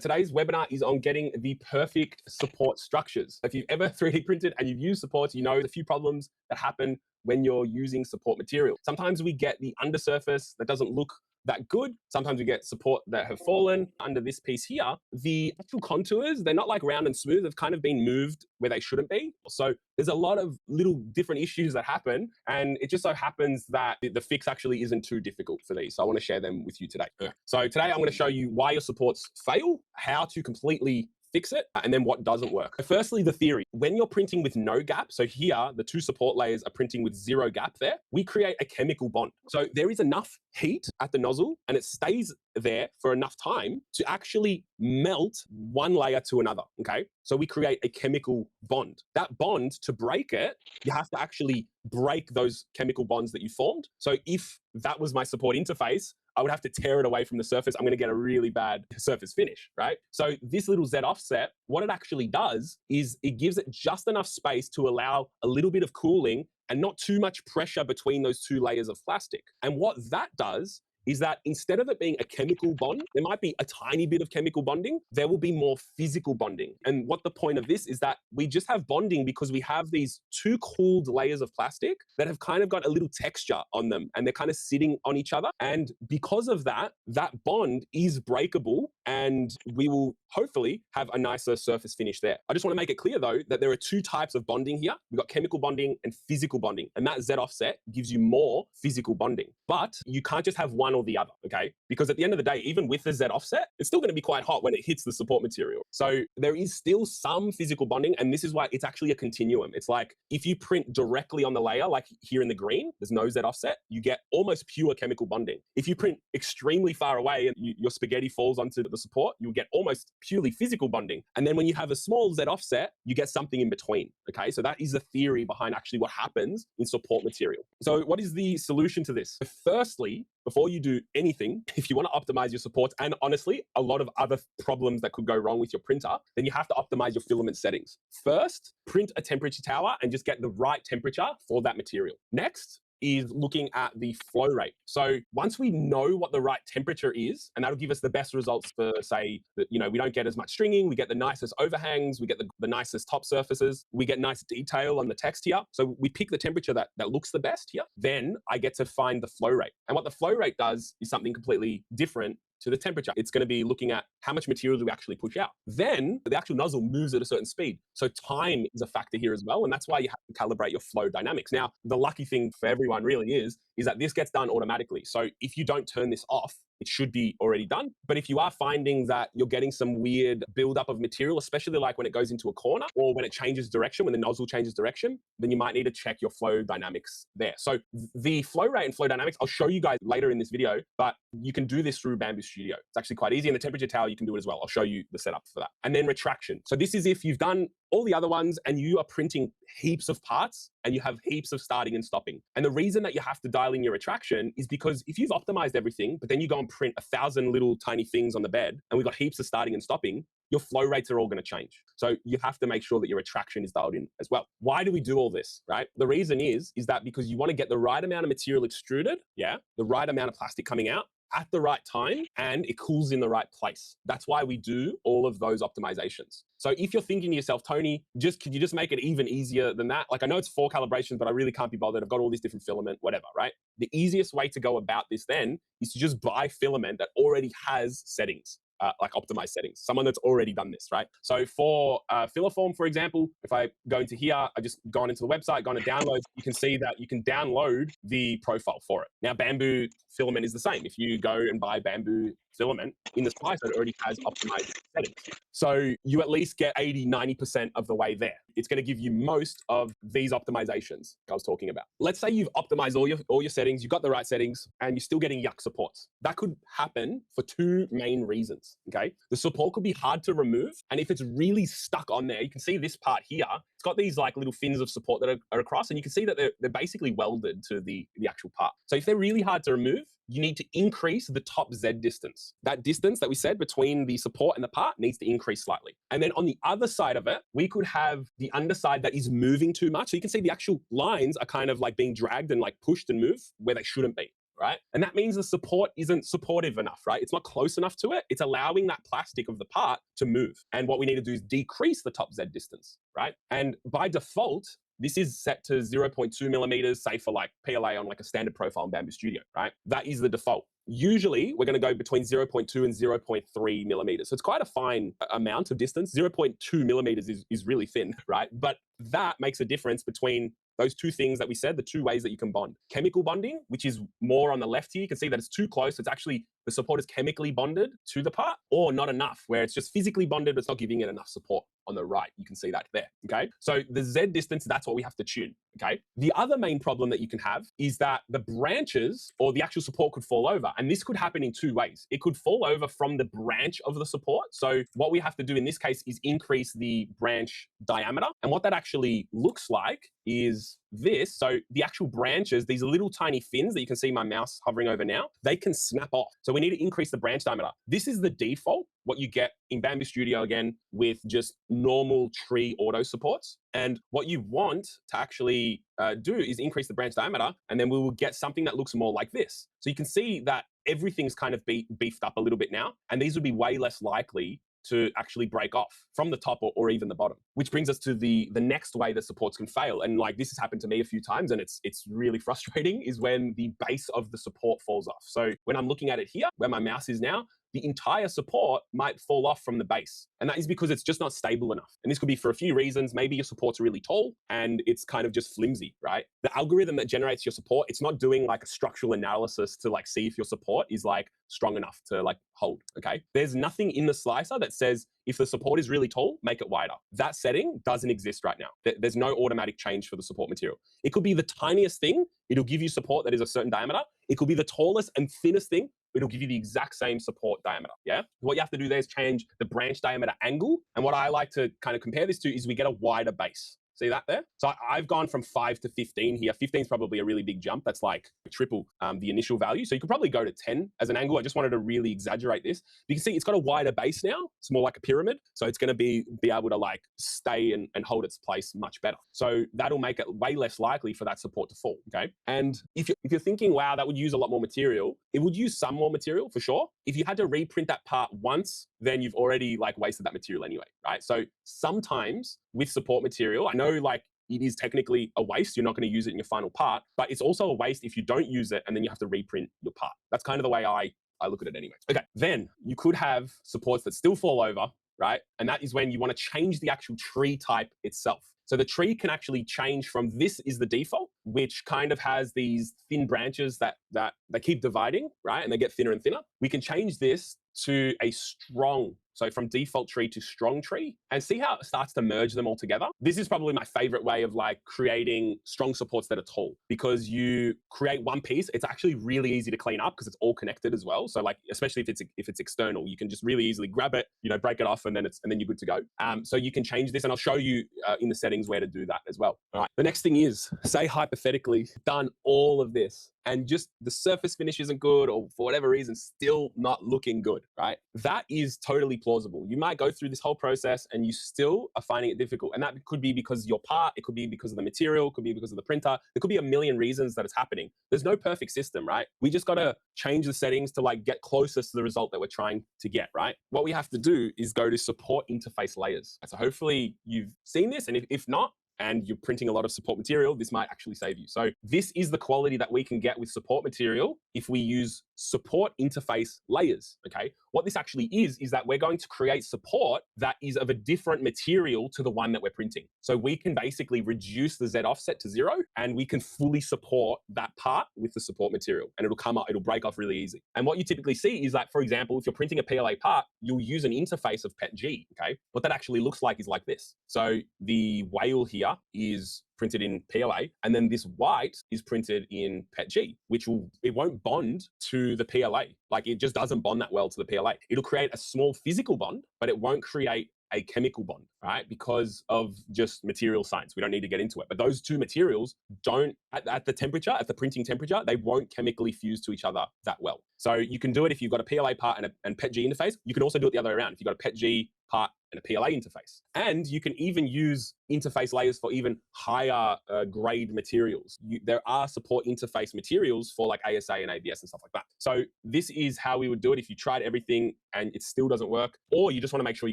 Today's webinar is on getting the perfect support structures. If you've ever 3D printed and you've used supports, you know there's a few problems that happen when you're using support material. Sometimes we get the undersurface that doesn't look that good. Sometimes we get support that have fallen. Under this piece here, the actual contours, they're not like round and smooth. They've kind of been moved where they shouldn't be. So there's a lot of little different issues that happen. And it just so happens that the fix actually isn't too difficult for these. So I want to share them with you today. So today I'm going to show you why your supports fail, how to completely fix it, and then what doesn't work. So firstly, the theory. When you're printing with no gap, so here, the two support layers are printing with zero gap there, we create a chemical bond. So there is enough heat at the nozzle and it stays there for enough time to actually melt one layer to another, okay? So we create a chemical bond. That bond, to break it, you have to actually break those chemical bonds that you formed. So if that was my support interface, I would have to tear it away from the surface. I'm going to get a really bad surface finish, right? So this little Z offset, what it actually does is it gives it just enough space to allow a little bit of cooling and not too much pressure between those two layers of plastic. And what that does is that instead of it being a chemical bond, there might be a tiny bit of chemical bonding, there will be more physical bonding. And what the point of this is that we just have bonding because we have these two cooled layers of plastic that have kind of got a little texture on them and they're kind of sitting on each other. And because of that, that bond is breakable and we will hopefully have a nicer surface finish there. I just want to make it clear though, that there are two types of bonding here. We've got chemical bonding and physical bonding. And that Z offset gives you more physical bonding, but you can't just have one or the other, okay? Because at the end of the day, even with the Z offset, it's still going to be quite hot when it hits the support material. So there is still some physical bonding, and this is why it's actually a continuum. It's like if you print directly on the layer, like here in the green, there's no Z offset, you get almost pure chemical bonding. If you print extremely far away and your spaghetti falls onto the support, you'll get almost purely physical bonding. And then when you have a small Z offset, you get something in between, okay? So that is the theory behind actually what happens in support material. So what is the solution to this? Firstly, before you do anything, if you want to optimize your supports and honestly, a lot of other problems that could go wrong with your printer, then you have to optimize your filament settings. First, print a temperature tower and just get the right temperature for that material. Next is looking at the flow rate. So once we know what the right temperature is, and that'll give us the best results for, say, that, you know, we don't get as much stringing, we get the nicest overhangs, we get the nicest top surfaces, we get nice detail on the text here. So we pick the temperature that looks the best here. Then I get to find the flow rate. And what the flow rate does is something completely different to the temperature. It's going to be looking at how much material do we actually push out. Then the actual nozzle moves at a certain speed. So time is a factor here as well. And that's why you have to calibrate your flow dynamics. Now, the lucky thing for everyone really is that this gets done automatically. So if you don't turn this off, it should be already done. But if you are finding that you're getting some weird buildup of material, especially like when it goes into a corner or when it changes direction, when the nozzle changes direction, then you might need to check your flow dynamics there. So the flow rate and flow dynamics, I'll show you guys later in this video, but you can do this through Bamboo Studio. It's actually quite easy. And the temperature tower, you can do it as well. I'll show you the setup for that. And then retraction. So this is if you've done all the other ones and you are printing heaps of parts and you have heaps of starting and stopping. And the reason that you have to dial in your retraction is because if you've optimized everything, but then you go and print 1,000 little tiny things on the bed and we've got heaps of starting and stopping, your flow rates are all going to change. So you have to make sure that your retraction is dialed in as well. Why do we do all this, right? The reason is that because you want to get the right amount of material extruded, the right amount of plastic coming out at the right time, and it cools in the right place. That's why we do all of those optimizations. So if you're thinking to yourself, Tony, could you just make it even easier than that? Like I know it's 4 calibrations, but I really can't be bothered. I've got all these different filament, whatever, right? The easiest way to go about this then is to just buy filament that already has settings. Like optimized settings, someone that's already done this, right? So for Filiform, for example, if I go into here, I just gone into the website, gone to downloads, you can see that you can download the profile for it. Now, Bamboo Filament is the same. If you go and buy Bamboo Filament in the slice, it already has optimized settings. So you at least get 80, 90% of the way there. It's going to give you most of these optimizations I was talking about. Let's say you've optimized all your settings, you've got the right settings, and you're still getting yuck supports. That could happen for 2 main reasons, okay? The support could be hard to remove, and if it's really stuck on there, you can see this part here, it's got these like little fins of support that are across, and you can see that they're basically welded to the actual part. So if they're really hard to remove, you need to increase the top Z distance. That distance that we said between the support and the part needs to increase slightly. And then on the other side of it, we could have the underside that is moving too much. So you can see the actual lines are kind of like being dragged and like pushed and moved where they shouldn't be. right? And that means the support isn't supportive enough, right? It's not close enough to it. It's allowing that plastic of the part to move. And what we need to do is decrease the top Z distance, right? And by default, this is set to 0.2 millimeters, say for like PLA on like a standard profile in Bamboo Studio, right? That is the default. Usually we're going to go between 0.2 and 0.3 millimeters. So it's quite a fine amount of distance. 0.2 millimeters is really thin, right? But that makes a difference between those two things that we said, the two ways that you can bond. Chemical bonding, which is more on the left here. You can see that it's too close. It's actually, the support is chemically bonded to the part, or not enough, where it's just physically bonded, but it's not giving it enough support on the right. You can see that there, okay? So the Z distance, that's what we have to tune, okay? The other main problem that you can have is that the branches or the actual support could fall over. And this could happen in two ways. It could fall over from the branch of the support. So what we have to do in this case is increase the branch diameter. And what that actually looks like is this. So the actual branches, these little tiny fins that you can see my mouse hovering over now, they can snap off. So we need to increase the branch diameter. This is the default, what you get in Bamboo Studio again with just normal tree auto supports. And what you want to actually do is increase the branch diameter, and then we will get something that looks more like this. So you can see that everything's kind of beefed up a little bit now, and these would be way less likely to actually break off from the top or even the bottom, which brings us to the next way that supports can fail. And like this has happened to me a few times, and it's really frustrating, is when the base of the support falls off. So when I'm looking at it here, where my mouse is now, the entire support might fall off from the base. And that is because it's just not stable enough. And this could be for a few reasons. Maybe your support's really tall and it's kind of just flimsy, right? The algorithm that generates your support, it's not doing like a structural analysis to like see if your support is like strong enough to like hold, okay? There's nothing in the slicer that says if the support is really tall, make it wider. That setting doesn't exist right now. There's no automatic change for the support material. It could be the tiniest thing. It'll give you support that is a certain diameter. It could be the tallest and thinnest thing. It'll give you the exact same support diameter, yeah? What you have to do there is change the branch diameter angle. And what I like to kind of compare this to is we get a wider base. See that there? So I've gone from 5 to 15 here. 15 is probably a really big jump. That's like triple the initial value. So you could probably go to 10 as an angle. I just wanted to really exaggerate this. You can see it's got a wider base now. It's more like a pyramid. So it's going to be able to like stay and hold its place much better. So that'll make it way less likely for that support to fall, okay? And if you're thinking, wow, that would use a lot more material, it would use some more material for sure. If you had to reprint that part once, then you've already like wasted that material anyway, right? So sometimes with support material, I know like it is technically a waste. You're not going to use it in your final part, but it's also a waste if you don't use it and then you have to reprint your part. That's kind of the way I look at it anyway. Okay, then you could have supports that still fall over, right? And that is when you want to change the actual tree type itself. So the tree can actually change from this is the default, which kind of has these thin branches that they keep dividing, right? And they get thinner and thinner. We can change this to a strong, so from default tree to strong tree, and see how it starts to merge them all together. This is probably my favorite way of like creating strong supports that are tall, because you create one piece. It's actually really easy to clean up because it's all connected as well. So like, especially if it's external, you can just really easily grab it, break it off, and then you're good to go. So you can change this, and I'll show you in the settings where to do that as well. All right. The next thing is, say hypothetically, done all of this, and just the surface finish isn't good, or for whatever reason, still not looking good, right? That is totally plausible. You might go through this whole process and you still are finding it difficult. And that could be because your part, it could be because of the material, it could be because of the printer. There could be a million reasons that it's happening. There's no perfect system, right? We just got to change the settings to like get closest to the result that we're trying to get, right? What we have to do is go to support interface layers. So hopefully you've seen this, and if not, and you're printing a lot of support material, this might actually save you. So this is the quality that we can get with support material if we use support interface layers, okay? What this actually is that we're going to create support that is of a different material to the one that we're printing. So we can basically reduce the Z offset to 0, and we can fully support that part with the support material, and it'll break off really easy. And what you typically see is that, for example, if you're printing a PLA part, you'll use an interface of PETG, okay? What that actually looks like is like this. So the whale here is printed in PLA, and then this white is printed in PETG, which it won't bond to the PLA. Like it just doesn't bond that well to the PLA. It'll create a small physical bond, but it won't create a chemical bond, right? Because of just material science. We don't need to get into it. But those two materials don't, at the temperature, at the printing temperature, they won't chemically fuse to each other that well. So you can do it if you've got a PLA part and PETG interface. You can also do it the other way around. If you've got a PETG part and a PLA interface. And you can even use interface layers for even higher grade materials. There are support interface materials for like ASA and ABS and stuff like that. So this is how we would do it if you tried everything and it still doesn't work, or you just want to make sure you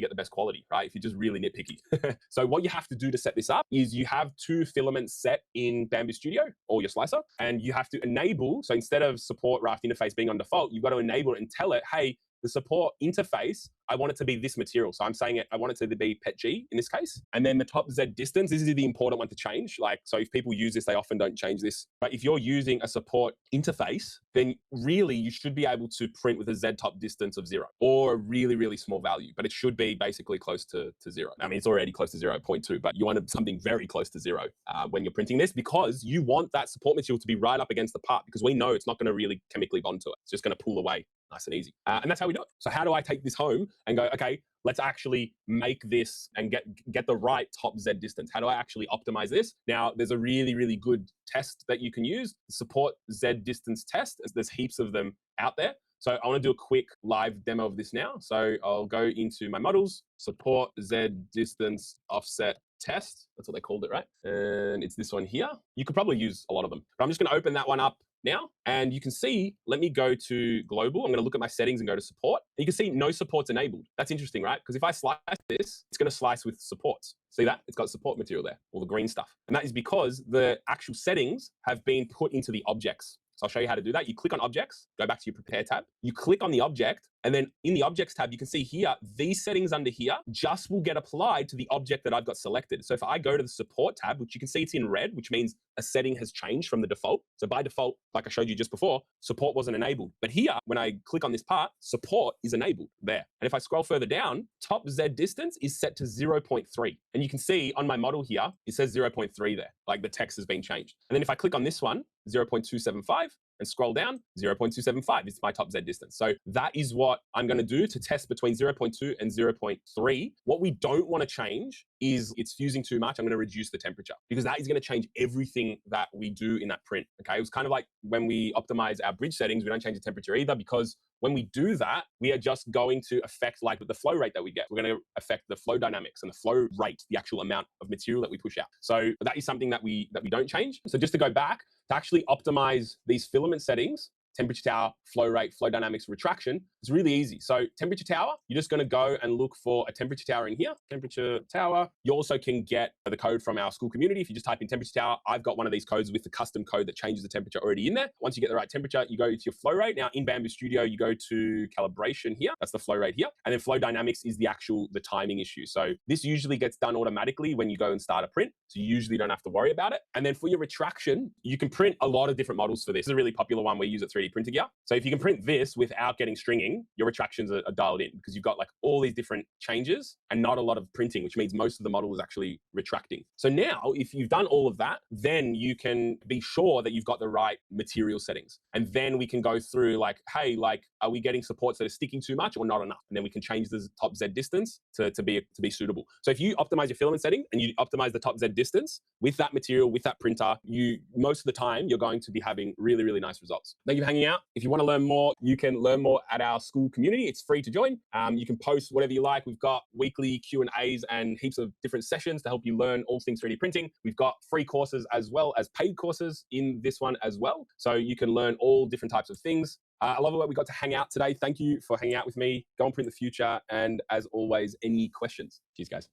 get the best quality, right? If you're just really nitpicky. So what you have to do to set this up is you have 2 filaments set in Bamboo Studio or your slicer, and you have to enable, so instead of support raft interface being on default, you've got to enable it and tell it, hey, the support interface, I want it to be this material. So I'm saying I want it to be PETG in this case. And then the top Z distance, this is the important one to change. Like, so if people use this, they often don't change this. But if you're using a support interface, then really you should be able to print with a Z top distance of 0 or a really, really small value. But it should be basically close to 0. I mean, it's already close to 0.2, but you want something very close to 0 when you're printing this, because you want that support material to be right up against the part, because we know it's not going to really chemically bond to it. It's just going to pull away nice and easy. And that's how we do it. So how do I take this home and go, okay, let's actually make this and get the right top Z distance? How do I actually optimize this? Now, there's a really, really good test that you can use, support Z distance test. There's heaps of them out there. So I want to do a quick live demo of this now. So I'll go into my models, support Z distance offset test. That's what they called it, right? And it's this one here. You could probably use a lot of them, but I'm just going to open that one up now, and you can see, let me go to global. I'm going to look at my settings and go to support. And you can see no supports enabled. That's interesting, right? Because if I slice this, it's going to slice with supports. See that? It's got support material there, all the green stuff. And that is because the actual settings have been put into the objects. So I'll show you how to do that. You click on objects, go back to your prepare tab. You click on the object, and then in the objects tab, you can see here, these settings under here just will get applied to the object that I've got selected. So if I go to the support tab, which you can see it's in red, which means a setting has changed from the default. So by default, like I showed you just before, support wasn't enabled. But here, when I click on this part, support is enabled there. And if I scroll further down, top Z distance is set to 0.3. And you can see on my model here, it says 0.3 there, like the text has been changed. And then if I click on this one, 0.275, and scroll down, 0.275 is my top Z distance. So that is what I'm going to do to test between 0.2 and 0.3. What we don't want to change is it's fusing too much. I'm going to reduce the temperature, because that is going to change everything that we do in that print. Okay. It was kind of like when we optimize our bridge settings, we don't change the temperature either, because when we do that, we are just going to affect like the flow rate that we get. We're going to affect the flow dynamics and the flow rate, the actual amount of material that we push out. So that is something that we don't change. So just to go back, to actually optimize these filament settings, temperature tower, flow rate, flow dynamics, retraction, it's really easy. So temperature tower, you're just going to go and look for a temperature tower in here, temperature tower. You also can get the code from our school community. If you just type in temperature tower, I've got one of these codes with the custom code that changes the temperature already in there. Once you get the right temperature, you go to your flow rate. Now in Bamboo Studio, you go to calibration here. That's the flow rate here. And then flow dynamics is the timing issue. So this usually gets done automatically when you go and start a print. So you usually don't have to worry about it. And then for your retraction, you can print a lot of different models for this. This is a really popular one we use at 3D Printer Gear. So if you can print this without getting stringing, your retractions are dialed in, because you've got like all these different changes and not a lot of printing, which means most of the model is actually retracting. So now if you've done all of that, then you can be sure that you've got the right material settings. And then we can go through like, hey, like, are we getting supports that are sticking too much or not enough? And then we can change the top Z distance to be suitable. So if you optimize your filament setting and you optimize the top Z distance with that material, with that printer, most of the time you're going to be having really, really nice results. Thank you for hanging out. If you want to learn more, you can learn more at our school community. It's free to join. You can post whatever you like. We've got weekly Q&As and heaps of different sessions to help you learn all things 3D printing. We've got free courses as well as paid courses in this one as well. So you can learn all different types of things. I love it that we got to hang out today. Thank you for hanging out with me. Go and print the future. And as always, any questions? Cheers, guys.